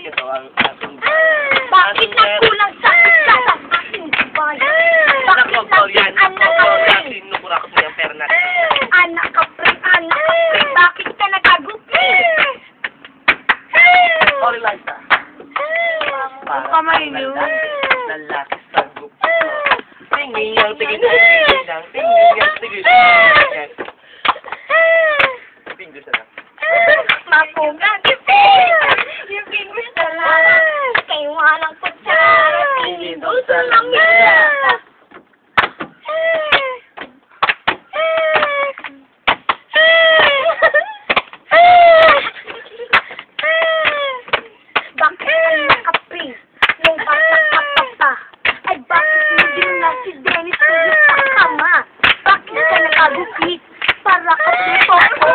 akin to, ang ating... Bakit nagkulang sa isa sa aking bayan? Bakit nagkulang nakapring? Sinukurakot mo yung pera natin. Anak kapring, bakit ka nagagupi? Sorry lang sa. Ang kamay niyo. Lalaki sa gup. Tingin yang tingin yang tingin yang tingin yang. Pinggis na. Mapugan. Yung pinggis na lang. Kay walang kutsara. Tingin doon sa langit. Bakit ang nakapring? Nung bata pa. Ay bakit hindi na si Dennis tulog sa kama? Bakit ka nakagupit? Para kasi po ako.